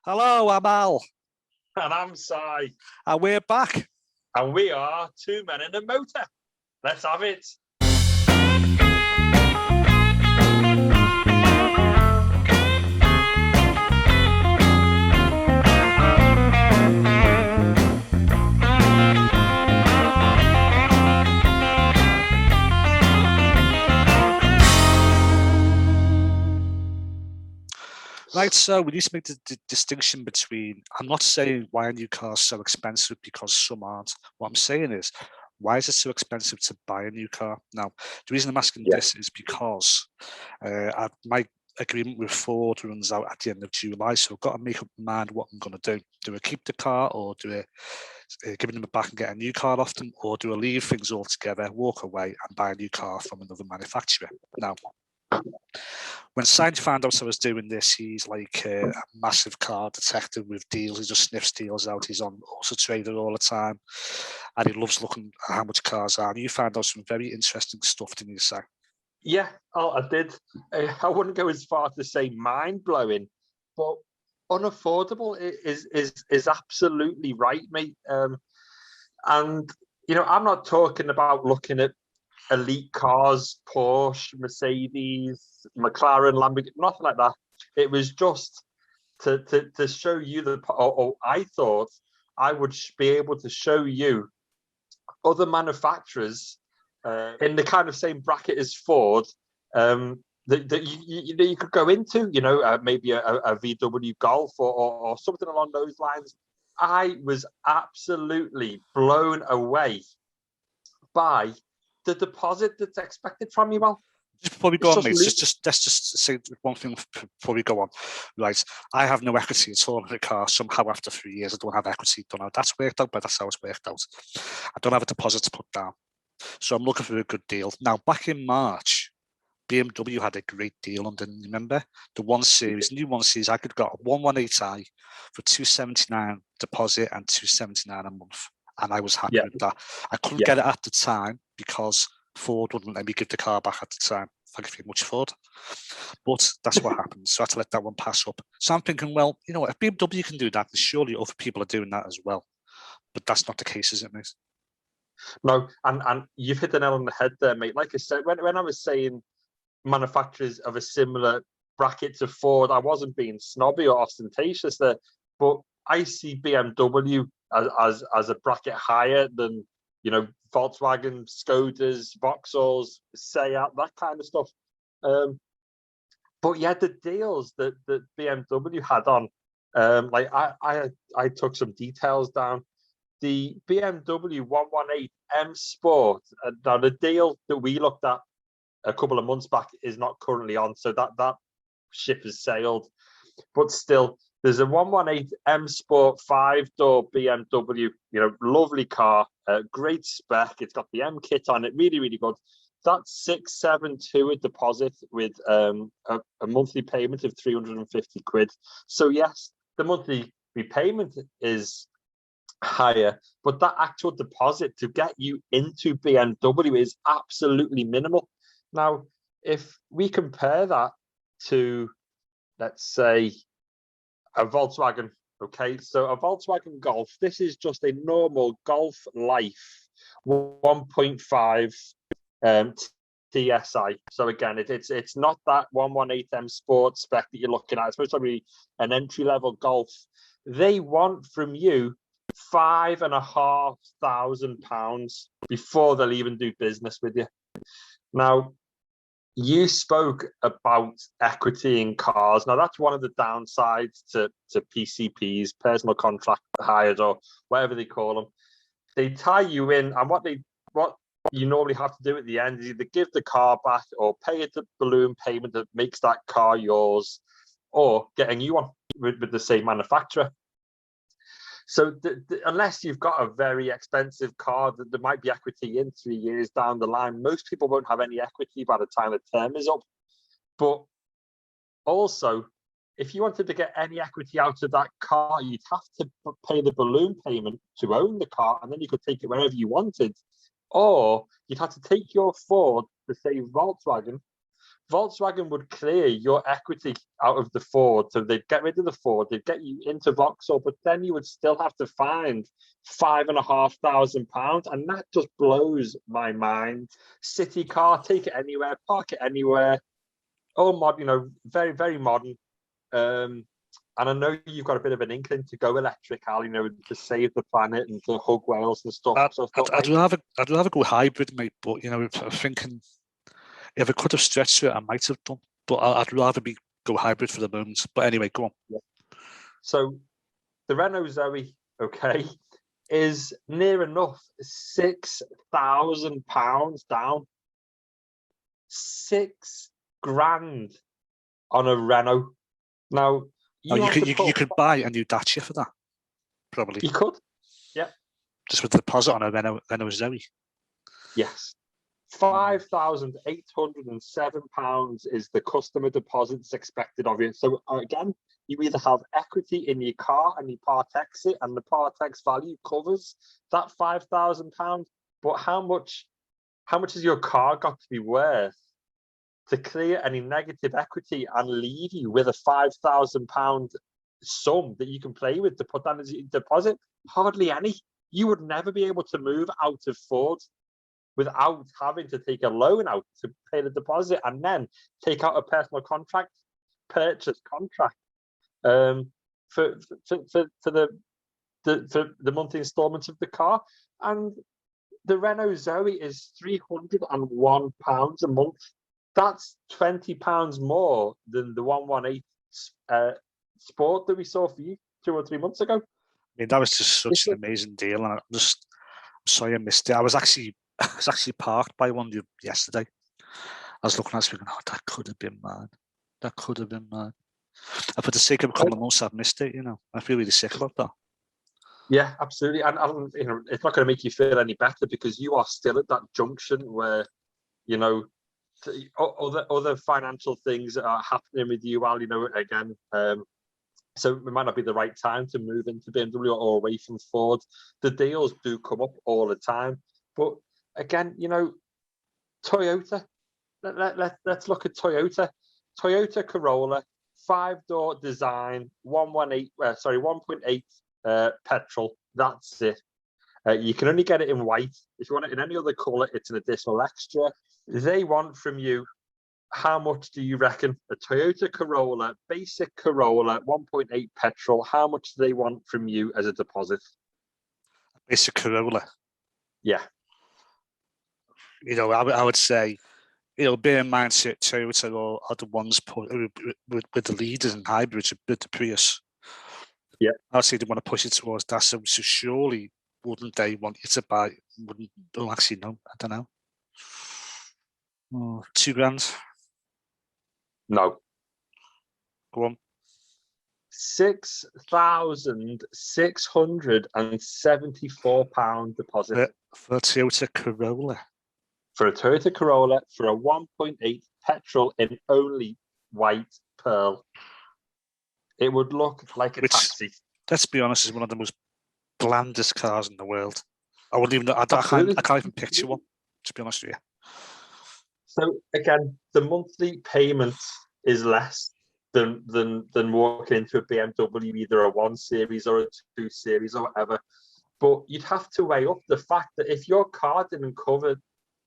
Hello, I'm Al, And I'm Si, and we're back. and we are two men in a motor. Let's have it. Right, so we need to make the distinction between, I'm not saying why are new cars so expensive because some aren't. What I'm saying is, why is it so expensive to buy a new car? Now, the reason I'm asking this is because my agreement with Ford runs out at the end of July, so I've got to make up my mind what I'm going to do. Do I keep the car, or do I give them it back and get a new car off them, or do I leave things all together, walk away and buy a new car from another manufacturer? Now, when Sainz found out I was doing this, he's like a massive car detective with deals. He just sniffs deals out. He's on Auto Trader all the time, and he loves looking at how much cars are. And you found out some very interesting stuff, didn't you, Si? Yeah, I did. I wouldn't go as far to say mind blowing, but unaffordable is absolutely right, mate. And I'm not talking about looking at elite cars, Porsche, Mercedes, McLaren, Lamborghini, nothing like that. It was just to show you or I thought I would be able to show you other manufacturers in the kind of same bracket as Ford that you could go into, maybe a VW Golf or something along those lines. I was absolutely blown away by the deposit that's expected from you, Well. Just before we go on, mate, let's just say one thing before we go on. Right, I have no equity at all in the car. Somehow, after 3 years, I don't have equity. Don't know how that's worked out, but that's how it's worked out. I don't have a deposit to put down, so I'm looking for a good deal. Now, back in March, BMW had a great deal on, didn't you remember? The 1 Series, new 1 Series, I could got a 118i for $279 deposit and $279 a month, and I was happy with that. I couldn't get it at the time because Ford wouldn't let me give the car back at the time. Thank you very much, Ford. But that's what happened. So I had to let that one pass up. So I'm thinking, well, if BMW can do that, then surely other people are doing that as well. But that's not the case, is it, mate? No, and you've hit the nail on the head there, mate. Like I said, when I was saying manufacturers of a similar bracket to Ford, I wasn't being snobby or ostentatious there, but I see BMW as a bracket higher than Volkswagen, Skodas, Vauxhalls, Seat, that kind of stuff. But yeah, the deals that BMW had on, like I took some details down. The BMW 118 M Sport. Now the deal that we looked at a couple of months back is not currently on, so that ship has sailed. But still, there's a 118 M Sport 5-door BMW, lovely car, great spec. It's got the M kit on it, really, really good. That's 672 a deposit with a monthly payment of 350 quid. So yes, the monthly repayment is higher, but that actual deposit to get you into BMW is absolutely minimal. Now, if we compare that to, let's say, a Volkswagen, okay, so a Volkswagen Golf, this is just a normal Golf Life 1.5 TSI. So again, it's not that 118M Sport spec that you're looking at. It's supposed to be an entry-level Golf. They want from you £5,500 before they'll even do business with you. Now, you spoke about equity in cars. Now, that's one of the downsides to PCPs, personal contract hires, or whatever they call them. They tie you in, and what you normally have to do at the end is either give the car back or pay a balloon payment that makes that car yours, or get a new one with the same manufacturer. So unless you've got a very expensive car that there might be equity in 3 years down the line, most people won't have any equity by the time the term is up. But also, if you wanted to get any equity out of that car, you'd have to pay the balloon payment to own the car, and then you could take it wherever you wanted. Or you'd have to take your Ford, the same Volkswagen, Volkswagen would clear your equity out of the Ford, so they'd get rid of the Ford, they'd get you into Vauxhall, but then you would still have to find £5,500, and that just blows my mind. City car, take it anywhere, park it anywhere, all modern, very, very modern. And I know you've got a bit of an inkling to go electric, Al, to save the planet and to hug whales and stuff. I'd rather go hybrid, mate. But if I'm thinking, if I could have stretched it, I might have done. But I'd rather go hybrid for the moment. But anyway, go on. Yeah. So the Renault Zoe, okay, is near enough £6,000 down. 6 grand on a Renault. Now, you could buy a new Dacia for that, probably. You could, yeah. Just with the deposit on a Renault Zoe. Yes. £5,807 is the customer deposits expected of you. So again, you either have equity in your car and you part X it, and the part X value covers that £5,000. But how much has your car got to be worth to clear any negative equity and leave you with a £5,000 sum that you can play with to put down as your deposit? Hardly any. You would never be able to move out of Ford without having to take a loan out to pay the deposit and then take out a personal purchase contract for the monthly installments of the car. And the Renault Zoe is £301 a month. That's £20 more than the 118 Sport that we saw for you 2 or 3 months ago. I mean, that was just such an amazing deal, and I'm sorry I missed it. I was actually parked by one yesterday. I was looking at it thinking, oh, that could have been mine. That could have been mine. And for the sake of a couple of months, I've missed it. I feel really sick about that. Yeah, absolutely. And it's not going to make you feel any better because you are still at that junction where, other financial things are happening with you, Al, again. So it might not be the right time to move into BMW or away from Ford. The deals do come up all the time. But again, Toyota, let's look at Toyota. Toyota Corolla, 5-door design, 1.8 petrol. That's it. You can only get it in white. If you want it in any other color, it's an additional extra. They want from you, how much do you reckon? A Toyota Corolla, basic Corolla, 1.8 petrol, how much do they want from you as a deposit? Basic Corolla? Yeah. I would say, bear in mind, Toyota are the ones with the leaders in hybrids with the Prius. Yeah. I would say they want to push it towards that. So surely wouldn't they want you to buy? Actually, no, I don't know. Oh, £2,000. No. Go on. £6,674 deposit for a Toyota Corolla. For a Toyota Corolla for a 1.8 petrol in only white pearl. It would look like a taxi. Let's be honest, is one of the most blandest cars in the world. I wouldn't even. I can't even picture one. To be honest with you. So again, the monthly payment is less than walking into a BMW, either a 1 Series or a 2 Series or whatever. But you'd have to weigh up the fact that if your car didn't cover,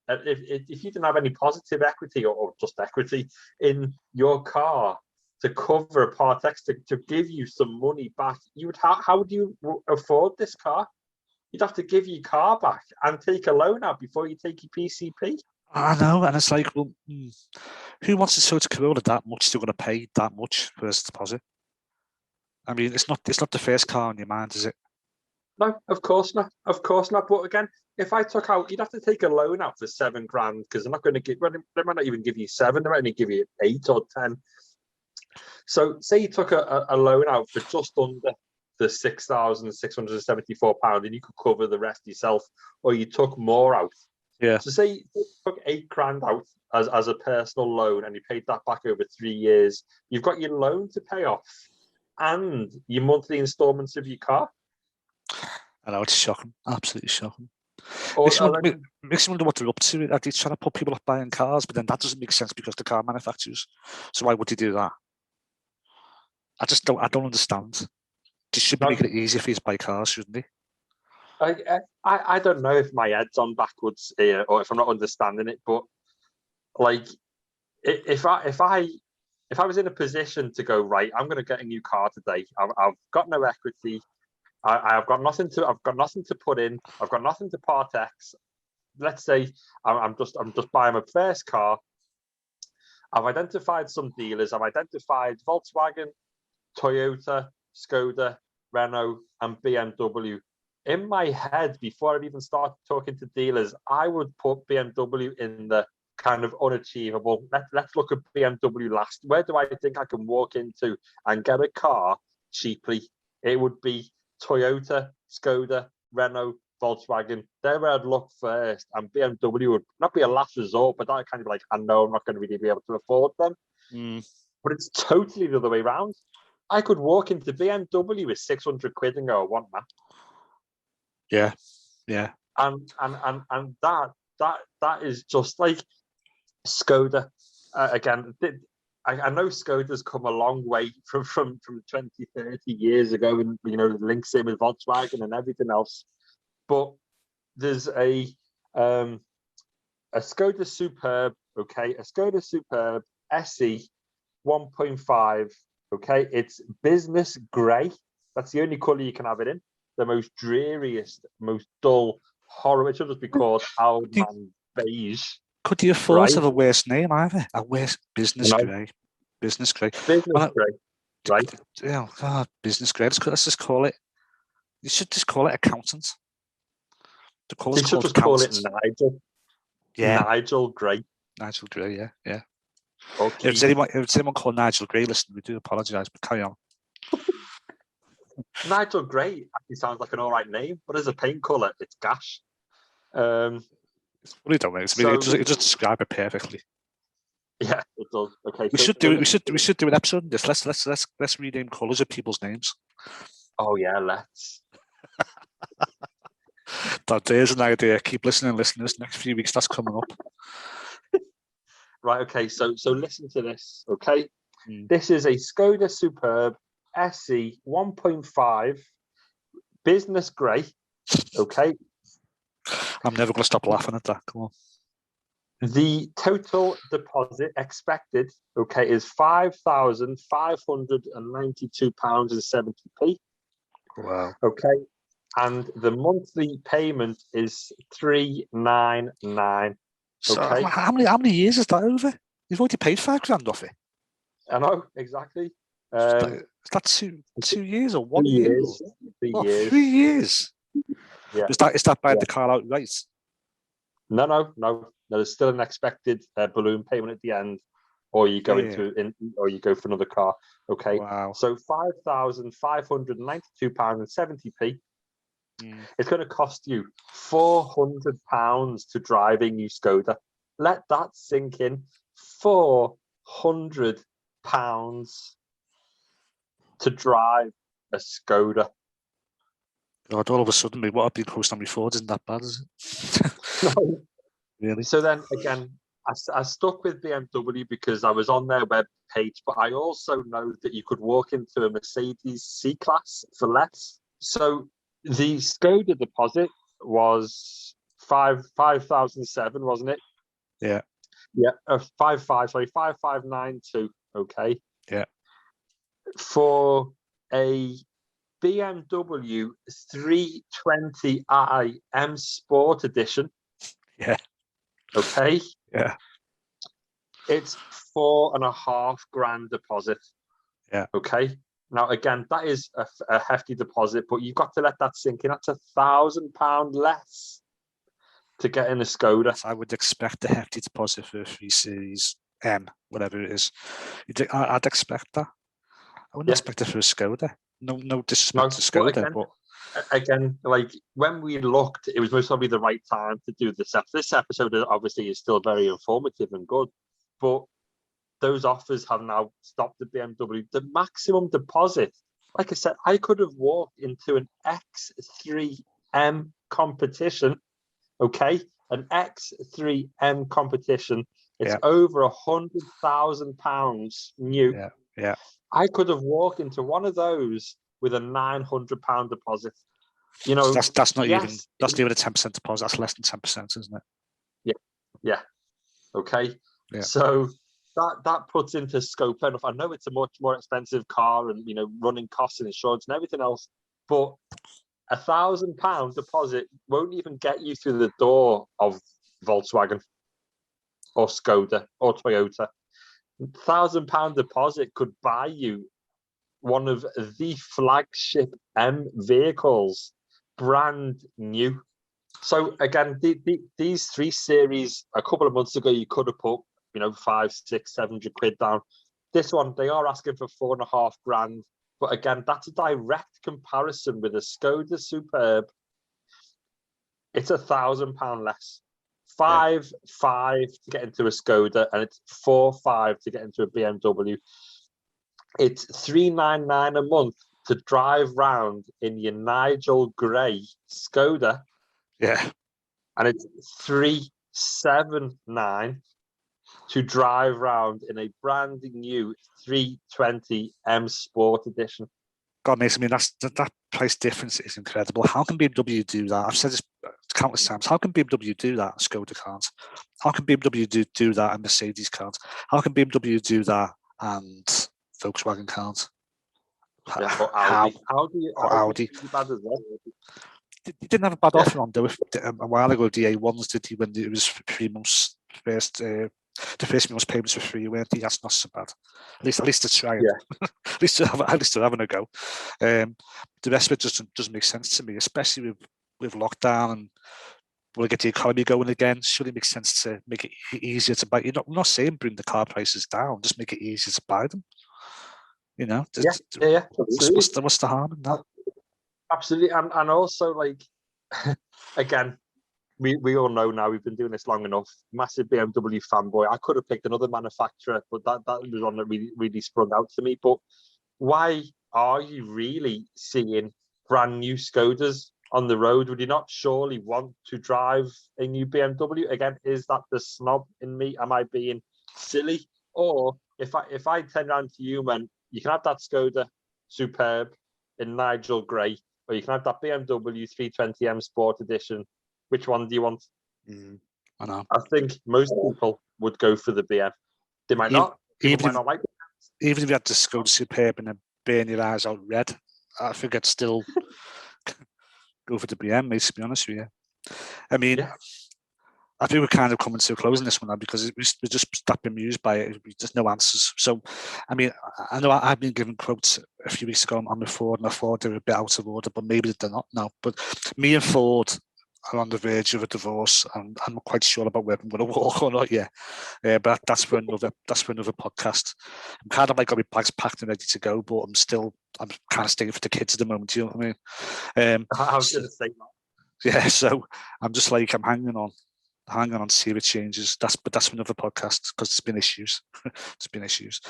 if you didn't have any positive equity or just equity in your car to cover a part X to give you some money back, how would you afford this car? You'd have to give your car back and take a loan out before you take your PCP. I know, and it's like, well, who wants a Toyota Corolla that much? Still going to pay that much for his deposit? I mean, it's not the first car on your mind, is it? No, of course not. Of course not. But again, if I took out, you'd have to take a loan out for £7,000 because they're not going to give. They might not even give you 7. They might only give you 8 or 10. So, say you took a loan out for just under the £6,674, and you could cover the rest yourself, or you took more out. Yeah. So, say you took £8,000 out as a personal loan, and you paid that back over 3 years. You've got your loan to pay off, and your monthly instalments of your car. I know, it's shocking, absolutely shocking. Makes me wonder what they're up to. Are they trying to put people off buying cars? But then that doesn't make sense because the car manufacturers. So why would they do that? I don't understand. They should be making it easier for you to buy cars, shouldn't they? I don't know if my head's on backwards here or if I'm not understanding it, but like if I was in a position to go, right, I'm going to get a new car today. I've got no equity. I've got nothing to put in. I've got nothing to part X. Let's say I'm just buying my first car. I've identified some dealers. I've identified Volkswagen, Toyota, Skoda, Renault, and BMW. In my head, before I've even started talking to dealers, I would put BMW in the kind of unachievable. Let's look at BMW last. Where do I think I can walk into and get a car cheaply? It would be Toyota, Skoda, Renault, Volkswagen. They're where I'd look first, and BMW would not be a last resort, but that kind of like, I know I'm not going to really be able to afford them. But it's totally the other way around. I could walk into BMW with 600 quid and go, I want that. Yeah. And that is just like Skoda. Again, I know Skoda's come a long way from 20, 30 years ago, and the links in with Volkswagen and everything else. But there's a Skoda Superb, okay, a Skoda Superb SE 1.5, okay, it's business grey. That's the only colour you can have it in. The most dreariest, most dull, horrible. It should just be called Oldman Beige. Could you afford to have a worse name either? A worse business grey. Business grey. Business grey. Right. Yeah, business grey. Let's just call it. You should just call it accountant. You should just call it Nigel. Yeah. Nigel Grey. Nigel Grey, yeah. Okay. If it's anyone called Nigel Grey, listen, we do apologise, but carry on. Nigel Grey actually sounds like an all right name, but as a paint colour, it's gash. It's funny, don't it? It does describe it perfectly. Yeah, it does. Okay. We should do an episode on this. Let's rename colours of people's names. Oh yeah, let's. There's an idea. Keep listening, listeners. Next few weeks, that's coming up. Right. Okay. So listen to this. Okay. This is a Skoda Superb SE 1.5 business grey. Okay. I'm never going to stop laughing at that. Come on. The total deposit expected, okay, is £5,592.70. Wow. Okay. And the monthly payment is $399. So okay. How many years is that over? You've already paid £5,000 off it. I know, exactly. Is that 2 years or 1 year? 3 years. 3 years. Yeah. Is that buying the car outright? No. There's still an expected balloon payment at the end, or you go or you go for another car. Okay. Wow. So £5,592.70. It's going to cost you £400 to drive a new Skoda. Let that sink in. £400 to drive a Skoda. God, all of a sudden, what I've been posting on my Ford isn't that bad, is it? No. Really? So then again, I stuck with BMW because I was on their web page, but I also know that you could walk into a Mercedes C-Class for less. So the Skoda deposit was 5,007, wasn't it? Yeah. Yeah, 5592. Okay. Yeah. For a BMW 320i M Sport Edition. Yeah. Okay. Yeah. It's $4,500 deposit. Yeah. Okay. Now, again, that is a hefty deposit, but you've got to let that sink in. That's £1,000 less to get in a Skoda. I would expect a hefty deposit for a 3 Series M, whatever it is. I'd expect that. I wouldn't expect it for a Skoda. No disrespect to Skoda, but again, like when we looked, it was most probably the right time to do this. This episode obviously is still very informative and good, but those offers have now stopped at BMW. The maximum deposit, like I said, I could have walked into an X3M competition Okay, an X3M competition. It's Yeah. over £100,000 new. Yeah. Yeah. I could have walked into one of those with a £900 deposit. You So know, that's not even yes, that's not even a 10% deposit. That's less than 10%, isn't it? yeah. Okay, Yeah. so that puts into scope enough. I know it's a much more expensive car, and running costs and insurance and everything else, but £1,000 deposit won't even get you through the door of Volkswagen or Skoda or Toyota. £1,000 deposit could buy you one of the flagship M vehicles, brand new. So again, these 3 Series a couple of months ago, you could have put 5, 6, 700 quid down. This one, they are asking for 4.5 grand. But again, that's a direct comparison with a Skoda Superb. It's £1,000 less. 5 to get into a Skoda, and it's 4.5 to get into a BMW. It's 399 a month to drive round in your Nigel Grey Skoda. Yeah. And it's 379 to drive around in a brand new 320 M Sport Edition. God, mate, I mean, that price difference is incredible. How can BMW do that? I've said this countless times. How can BMW do that and Skoda can't? How can BMW do that and Mercedes can't? How can BMW do that and Volkswagen can't? Yeah, or Audi. Audi bad as well. He didn't have a bad offer on, though. A while ago, the A1s, did he, when it was 3 months first, the first month's payments for free, weren't he? That's not so bad. At least they're trying. Yeah. at least they're having a go. The rest of it just doesn't make sense to me, especially with lockdown and we'll get the economy going again. Surely it makes sense to make it easier to buy. I'm not saying bring the car prices down, just make it easier to buy them. Yeah. What's the harm in that? Absolutely, and also, like, again, we all know now, we've been doing this long enough. Massive BMW fanboy. I could have picked another manufacturer, but that was one that really sprung out to me. But why are you really seeing brand new Skodas on the road? Would you not surely want to drive a new BMW? Again, is that the snob in me? Am I being silly? Or if I turn around to you and went, you can have that Skoda Superb in Nigel Grey, or you can have that BMW 320M Sport Edition. Which one do you want? I know. I think most people would go for the BM. They might not. People might not like it. Even if you had to Skoda Superb and then burn your eyes out red, I think I'd still go for the BM, mate, to be honest with you. I mean, I think we're kind of coming to a close in this one now because we're just that bemused by it. There's no answers. So, I mean, I know I've been given quotes a few weeks ago on the Ford, and I thought they were a bit out of order, but maybe they're not now. But me and Ford are on the verge of a divorce, and I'm not quite sure about whether I'm going to walk or not yet. But that's for another podcast. I'm kind of like got my bags packed and ready to go, but I'm kind of staying for the kids at the moment. You know what I mean? I was going to say that. Yeah, so I'm just like I'm hanging on to see if it changes. But that's another podcast because there's been issues.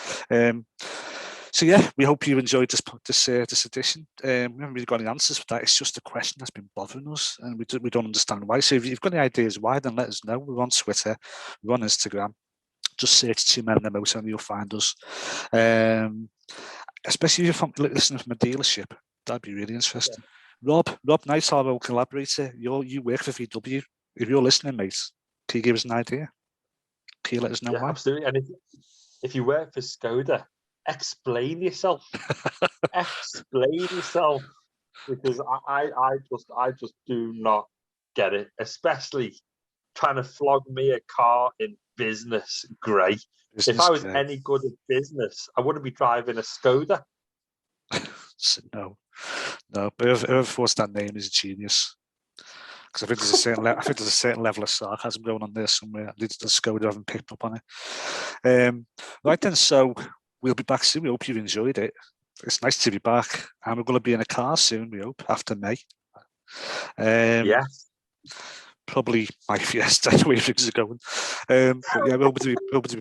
So yeah, we hope you enjoyed this edition. We haven't really got any answers for that. It's just a question that's been bothering us, and we don't understand why. So if you've got any ideas why, then let us know. We're on Twitter, we're on Instagram. Just search 2 Men in the Motor and you'll find us. Especially if you're listening from a dealership, that'd be really interesting. Yeah. Rob Knight, our old collaborator, you work for VW. If you're listening, mate, can you give us an idea? Can you let us know why? Absolutely. And if you work for Skoda, explain yourself. Explain yourself, because I just do not get it, especially trying to flog me a car in business grey. If I was any good at business, I wouldn't be driving a Skoda. No. But whoever forced that name is a genius. Because I think there's a certain level of sarcasm going on there somewhere. The Skoda haven't picked up on it. Right then, so we'll be back soon. We hope you've enjoyed it. It's nice to be back, and we're going to be in a car soon. We hope after May. Probably my Fiesta, the way things are going. But yeah, we'll be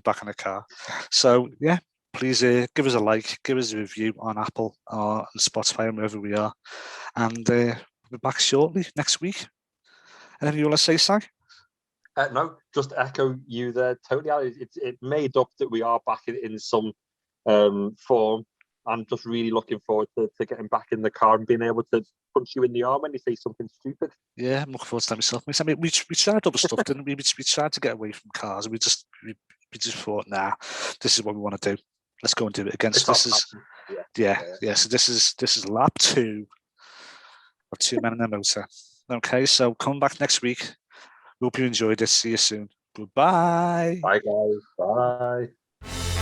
back in a car. So yeah, please give us a like, give us a review on Apple or on Spotify and wherever we are, and we'll be back shortly next week. Anything you want to say, Si? No, just echo you there. Totally, it made up that we are back in some form. I'm just really looking forward to getting back in the car and being able to punch you in the arm when you say something stupid. Yeah, I'm looking forward to that myself. I mean, we tried other stuff, didn't we? We tried to get away from cars, and we just thought, nah, this is what we want to do. Let's go and do it again. So this is So this is lap 2 of Two Men in a Motor. Okay, so come back next week. Hope you enjoyed it. See you soon. Goodbye. Bye, guys. Bye.